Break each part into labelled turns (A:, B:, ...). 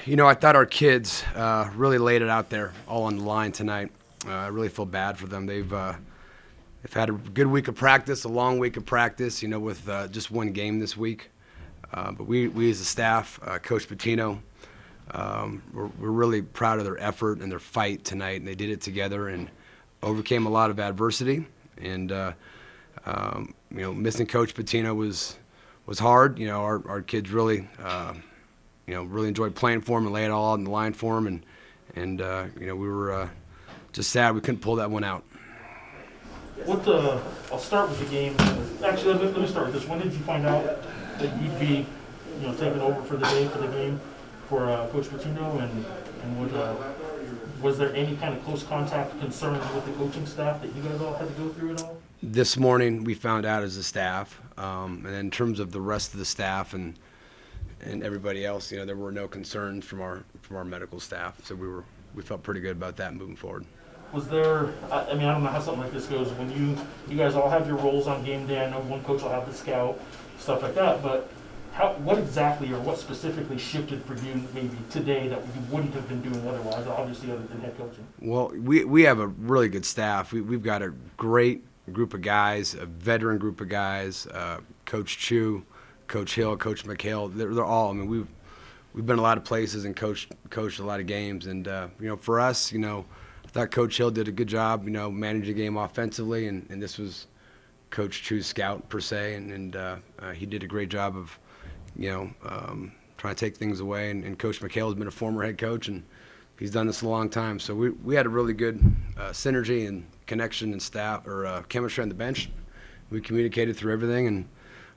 A: I thought our kids really laid it out there all on the line tonight. I really feel bad for them. They've had a good week of practice, a long week of practice, with just one game this week. But we as a staff, Coach Patino, we're really proud of their effort and their fight tonight. And they did it together and overcame a lot of adversity. And, missing Coach Patino was hard. Our kids really really enjoyed playing for him and laying it all out on the line for him. And we were just sad we couldn't pull that one out.
B: I'll start with the game. Actually, let me start with this. When did you find out that you'd be, taking over for the day for the game for Coach Patino, and was there any kind of close contact concerns with the coaching staff that you guys all had to go through at all?
A: This morning we found out as a staff, and in terms of the rest of the staff and everybody else, there were no concerns from our medical staff, so we felt pretty good about that moving forward.
B: Was there? I don't know how something like this goes. When you guys all have your roles on game day, I know one coach will have the scout, stuff like that. But what exactly or what specifically shifted for you maybe today that you wouldn't have been doing otherwise? Obviously, other than head coaching.
A: Well, we have a really good staff. We've got a great group of guys, a veteran group of guys. Coach Chu, Coach Hill, Coach McHale. They're all. I mean, we've been a lot of places and coached a lot of games. And for us, I thought Coach Hill did a good job, managing the game offensively, and this was Coach Chu's scout per se, and he did a great job of, trying to take things away. And Coach McHale has been a former head coach, and he's done this a long time. So we had a really good synergy and connection and staff or chemistry on the bench. We communicated through everything, and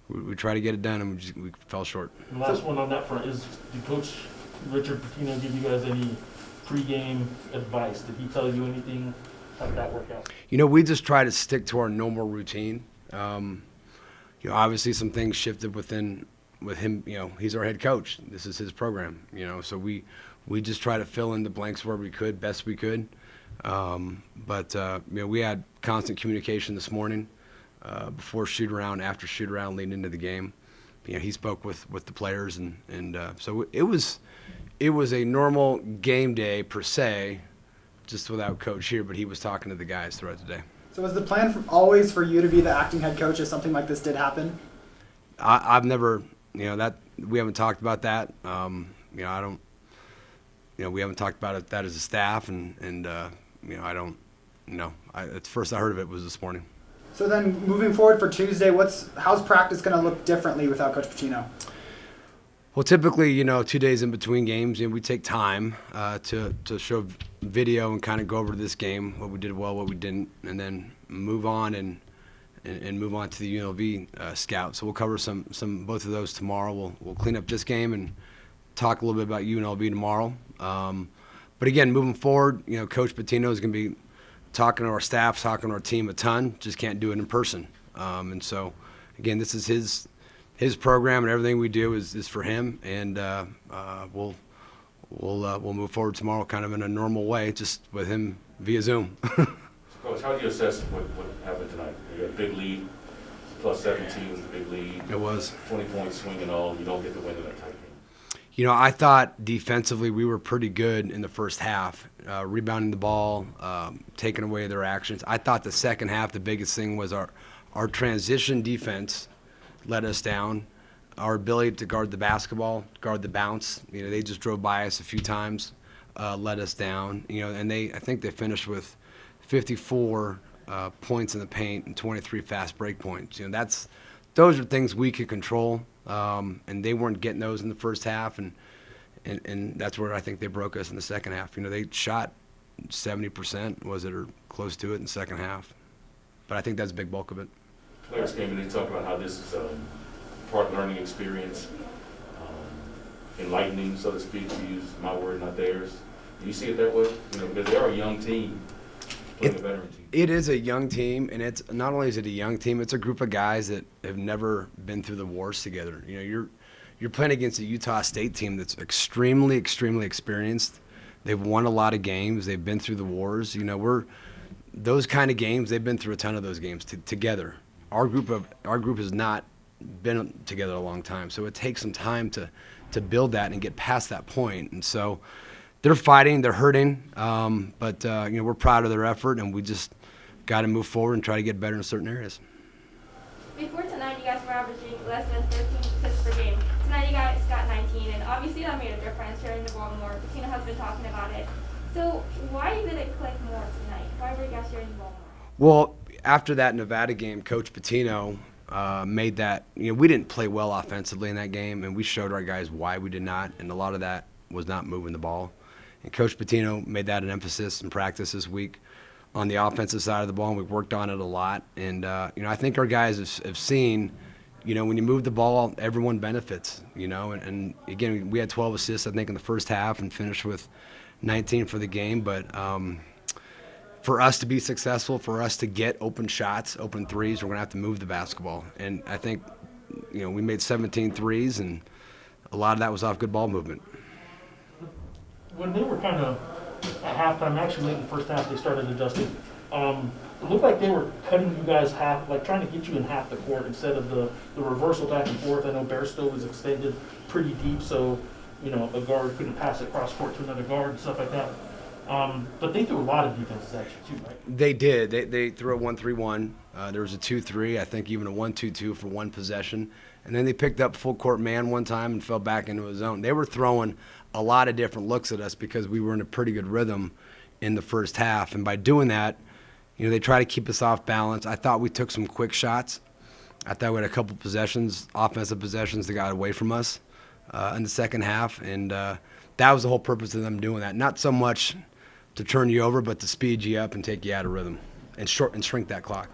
A: we tried to get it done, and we fell short.
B: The last one on that front is, did Coach Richard Patino give you guys any pre-game advice? Did he tell you anything? How did that work out?
A: We just try to stick to our normal routine. Obviously some things shifted with him. He's our head coach. This is his program. So we just try to fill in the blanks where we could, best we could. But we had constant communication this morning, before shoot around, after shoot around, leading into the game. He spoke with the players, and so it was a normal game day per se, just without Coach here, but he was talking to the guys throughout the day.
C: So was the plan always for you to be the acting head coach if something like this did happen?
A: I've never, that we haven't talked about that. I don't, we haven't talked about that as a staff, and I don't know. It's first I heard of it was this morning.
C: So then moving forward for Tuesday, how's practice going to look differently without Coach Patino?
A: Well, typically, 2 days in between games, we take time to show video and kind of go over this game, what we did well, what we didn't, and then move on and move on to the UNLV scout. So we'll cover both of those tomorrow. We'll clean up this game and talk a little bit about UNLV tomorrow. But again, moving forward, Coach Patino is going to be talking to our staff, talking to our team a ton. Just can't do it in person. And so, again, this is his program, and everything we do is for him, and we'll move forward tomorrow kind of in a normal way, just with him via Zoom.
D: Coach, how do you assess what happened tonight? You got a big lead, plus 17 was a big lead.
A: It was
D: 20-point swing and all. You don't get the win in that type game.
A: I thought defensively we were pretty good in the first half, rebounding the ball, taking away their actions. I thought the second half the biggest thing was our transition defense let us down. Our ability to guard the basketball, guard the bounce. They just drove by us a few times, let us down. And I think they finished with 54 points in the paint and 23 fast break points. Those are things we could control, and they weren't getting those in the first half, and that's where I think they broke us in the second half. They shot 70%, was it, or close to it in the second half. But I think that's a big bulk of it.
D: Players came and they talk about how this is part learning experience, enlightening, so to speak, to use my word, not theirs. Do you see it that way? Because they are a young team playing a veteran team.
A: It is a young team, and it's not only is it a young team, it's a group of guys that have never been through the wars together. You're playing against a Utah State team that's extremely, extremely experienced. They've won a lot of games. They've been through the wars. Those kind of games. They've been through a ton of those games together. Our group has not been together a long time, so it takes some time to to build that and get past that point. And so they're fighting, they're hurting, but we're proud of their effort, and we just got to move forward and try to get better in certain areas.
E: Before tonight, you guys were averaging less than 13 assists per game. Tonight, you guys got 19, and obviously that made a difference, sharing the ball more. Pitino has been talking about it. So why did it click more tonight? Why were you guys sharing the ball more?
A: Well, after that Nevada game, Coach Pitino made that, we didn't play well offensively in that game, and we showed our guys why we did not, and a lot of that was not moving the ball. And Coach Pitino made that an emphasis in practice this week on the offensive side of the ball, and we've worked on it a lot. And, I think our guys have seen, when you move the ball, everyone benefits, And again, we had 12 assists, I think, in the first half and finished with 19 for the game. But for us to be successful, for us to get open shots, open threes, we're going to have to move the basketball. And I think, we made 17 threes, and a lot of that was off good ball movement.
B: When they were kind of at halftime, actually late in the first half, they started adjusting. It looked like they were cutting you guys half, like trying to get you in half the court instead of the reversal back and forth. I know Bairstow was extended pretty deep, so a guard couldn't pass it cross court to another guard and stuff like that. But they threw a lot of defenses at you too, right?
A: They did. They threw a 1-3-1. There was a 2-3, I think even a 1-2-2 for one possession. And then they picked up full court man one time and fell back into a zone. They were throwing a lot of different looks at us because we were in a pretty good rhythm in the first half. And by doing that, they try to keep us off balance. I thought we took some quick shots. I thought we had a couple possessions, offensive possessions that got away from us in the second half. And that was the whole purpose of them doing that. Not so much to turn you over, but to speed you up and take you out of rhythm and shrink that clock.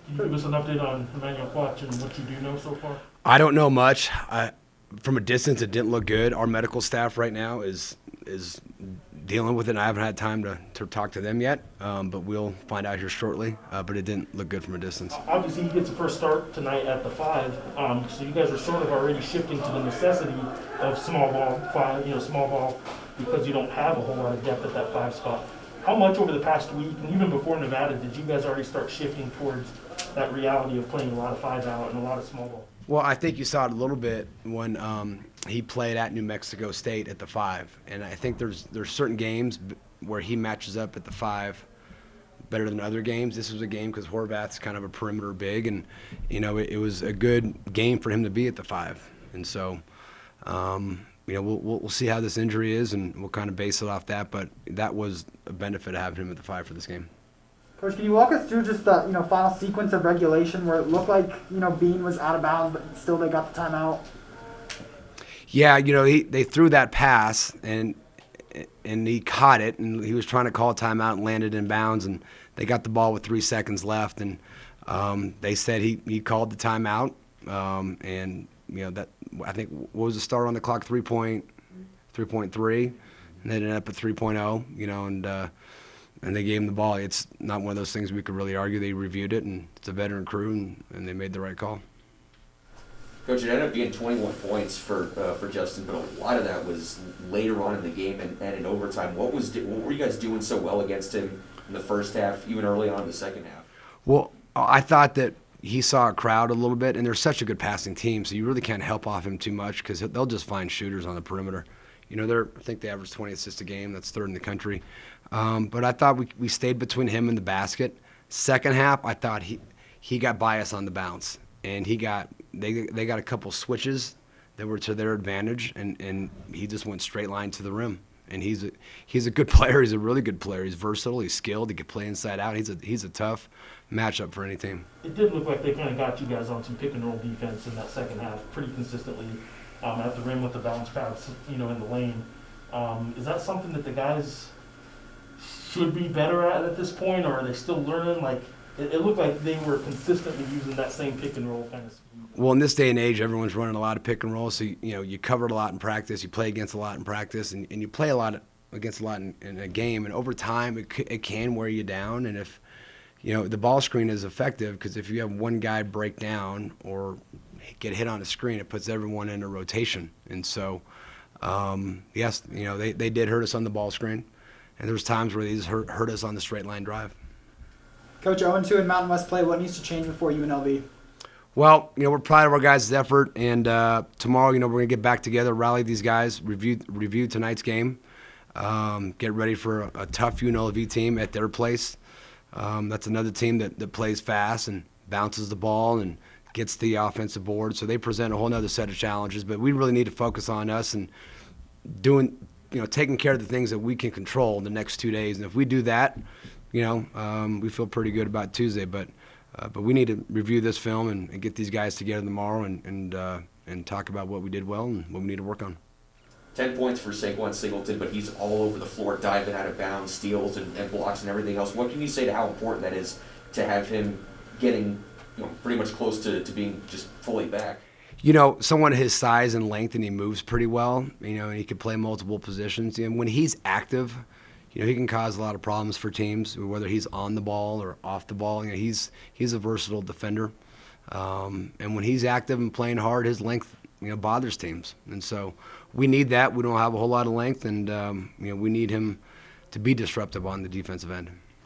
B: Can you give us an update on Emmanuel Quach and what you do know so far?
A: I don't know much. From a distance, it didn't look good. Our medical staff right now is dealing with it. I haven't had time to talk to them yet, but we'll find out here shortly. But it didn't look good from a distance.
B: Obviously, he gets the first start tonight at the 5. So you guys are sort of already shifting to the necessity of small ball 5, small ball, because you don't have a whole lot of depth at that 5 spot. How much over the past week, and even before Nevada, did you guys already start shifting towards that reality of playing a lot of 5 out and a lot of small ball?
A: Well, I think you saw it a little bit when he played at New Mexico State at the 5, and I think there's certain games where he matches up at the 5 better than other games. This was a game because Horvath's kind of a perimeter big, and it was a good game for him to be at the 5, and so we'll see how this injury is, and we'll kind of base it off that. But that was a benefit of having him at the 5 for this game.
C: Coach, can you walk us through just the final sequence of regulation where it looked like Bean was out of bounds, but still they got the timeout?
A: Yeah, they threw that pass and he caught it, and he was trying to call a timeout and landed in bounds, and they got the ball with 3 seconds left, and they said he called the timeout, and that I think what was the start on the clock 3.3, and they ended up at 3.0, and they gave him the ball. It's not one of those things we could really argue. They reviewed it, and it's a veteran crew, and they made the right call.
F: Coach, it ended up being 21 points for Justin, but a lot of that was later on in the game and in overtime. What were you guys doing so well against him in the first half, even early on in the second half?
A: Well, I thought that he saw a crowd a little bit, and they're such a good passing team, so you really can't help off him too much because they'll just find shooters on the perimeter. I think they average 20 assists a game. That's 3rd in the country. But I thought we stayed between him and the basket. Second half, I thought he got bias on the bounce, and they got a couple switches that were to their advantage, and he just went straight line to the rim. And he's a good player. He's a really good player. He's versatile. He's skilled. He can play inside out. He's a tough matchup for any team.
B: It did look like they kind of got you guys on some pick and roll defense in that second half pretty consistently at the rim with the bounce pass, in the lane. Is that something that the guys should be better at this point, or are they still learning? Like, it looked like they were consistently using that same pick and roll kind of scheme.
A: Well, in this day and age, everyone's running a lot of pick and roll, so you cover it a lot in practice, you play against a lot in practice, and you play a lot against a lot in a game, and over time it can wear you down. And if the ball screen is effective, because if you have one guy break down or get hit on a screen, it puts everyone in a rotation. And so yes, they did hurt us on the ball screen, and there was times where they just hurt us on the straight line drive.
C: Coach, 0-2 in Mountain West play. What needs to change before UNLV?
A: Well, we're proud of our guys' effort, and tomorrow, we're going to get back together, rally these guys, review tonight's game, get ready for a tough UNLV team at their place. That's another team that plays fast and bounces the ball and gets the offensive board, so they present a whole other set of challenges. But we really need to focus on us and taking care of the things that we can control in the next 2 days. And if we do that, we feel pretty good about Tuesday. But we need to review this film and get these guys together tomorrow and talk about what we did well and what we need to work on.
F: 10 points for Saquon Singleton, but he's all over the floor, diving out of bounds, steals and blocks and everything else. What can you say to how important that is to have him getting pretty much close to being just fully back?
A: Someone his size and length, and he moves pretty well, and he can play multiple positions. And when he's active, he can cause a lot of problems for teams, whether he's on the ball or off the ball. He's a versatile defender. And when he's active and playing hard, his length, bothers teams. And so we need that. We don't have a whole lot of length, and, we need him to be disruptive on the defensive end.